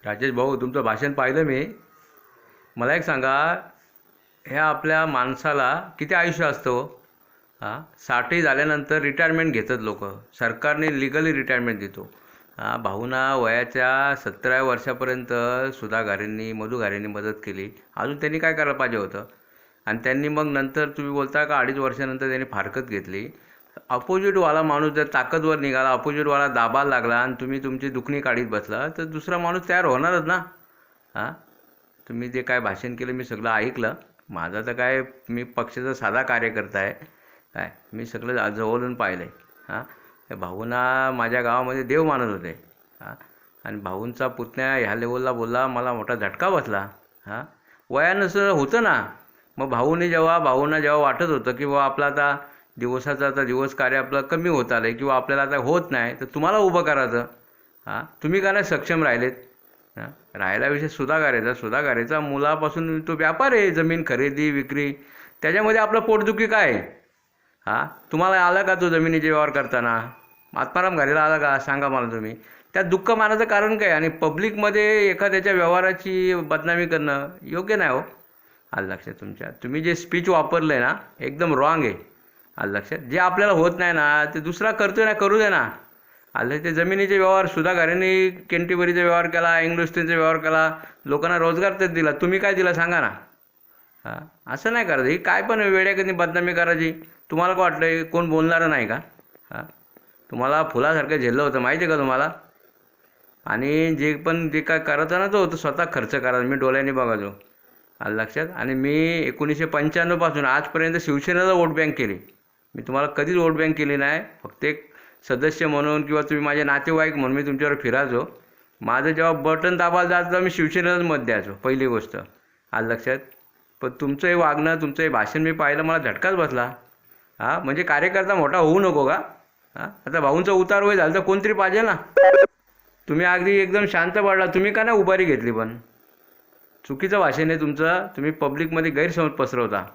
राजेश भाऊ, तुमचं भाषण पाहिलं मी. मला एक सांगा, ह्या आपल्या माणसाला किती आयुष्य असतं हो? हां, 60 झाल्यानंतर रिटायरमेंट घेतात लोक. सरकारने लिगली रिटायरमेंट देतो. भाऊना वयाच्या 17व्या वर्षापर्यंत सुधा गारेंनी, मधु गारेंनी मदत केली. अजून त्यांनी काय करायला पाहिजे होतं? आणि त्यांनी मग नंतर तुम्ही बोलता का 2.5 वर्षानंतर त्यांनी फारकत घेतली. अपोजिटवाला माणूस जर ताकदवर निघाला, अपोजिटवाला दाबायला लागला आणि तुम्ही तुमची दुखणी काढीत बसला, तर दुसरा माणूस तयार होणारच ना. हां, तुम्ही जे काय भाषण केलं मी सगळं ऐकलं. माझा तर काय, मी पक्षाचा साधा कार्यकर्ता आहे. काय मी सगळं जवळून पाहिलं आहे. त्या भाऊंना माझ्या गावामध्ये देव मानत होते. हां, आणि भाऊंचा पुतण्या ह्या लेवलला बोलला, मला मोठा झटका बसला. हां, वयानुसार होतं ना. मग भाऊंना जेव्हा वाटत होतं की बाबा आपला आता दिवसाचा आता दिवस कार्य आपलं कमी होत आलं आहे किंवा आपल्याला आता होत नाही, तर तुम्हाला उभं करायचं. तुम्ही का नाही सक्षम राहिलेत? राहिला विषय सुधागारेचा मुलापासून तो व्यापार आहे, जमीन खरेदी विक्री. त्याच्यामध्ये आपलं पोटदुखी काय आहे? तुम्हाला आलं का तो जमिनीचे व्यवहार करताना? आत्माराम घालेला आला का? सांगा मला तुम्ही. त्यात दुःख मानाचं कारण काय? आणि पब्लिकमध्ये एखाद्याच्या व्यवहाराची बदनामी करणं योग्य नाही हो. आलं लक्षात तुमच्या? तुम्ही जे स्पीच वापरलं आहे ना, एकदम रॉंग आहे. आलं लक्षात? जे आपल्याला होत नाही ना, ते दुसरा करतोय ना, करू दे ना. आलं ते जमिनीचे व्यवहार सुधा गारेंनी केंटीबरीचा व्यवहार केला, इंग्लिस्टीनचा व्यवहार केला, लोकांना रोजगार तर दिला. तुम्ही काय दिला सांगा ना. असं नाही करायचं. ही काय पण वेड्याकधी बदनामी करायची. तुम्हाला काय वाटलं कोण बोलणारं नाही का? तुम्हाला फुलासारखं झेललं होतं माहिती आहे का तुम्हाला? आणि जे काय करायचं ना, तो स्वतः खर्च करायचा. मी डोळ्यांनी बघायचो. आलं लक्षात? आणि मी 1995 पासून आजपर्यंत शिवसेनेला वोट बँक केली. मी तुम्हाला कधीच वोट बँक केली नाही. फक्त एक सदस्य म्हणून किंवा तुम्ही माझे नातेवाईक म्हणून मी तुमच्यावर फिरायचो. माझं जेव्हा बटन दाबायला जायचं तेव्हा मी शिवसेनेलाच मत द्यायचो, पहिली गोष्ट. आलं लक्षात? पण तुमचं हे वागणं, तुमचं हे भाषण मी पाहिलं, मला झटकाच बसला. म्हणजे कार्यकर्ता मोठा होऊ नको का? आता भाऊंचा उतार वय झालं तर कोणतरी पाहिजे ना. तुम्ही अगदी एकदम शांत पडला. तुम्ही का नाही उभारी घेतली? पण चुकीचं भाषण आहे तुमचं. तुम्ही पब्लिकमध्ये गैरसमज पसरवता.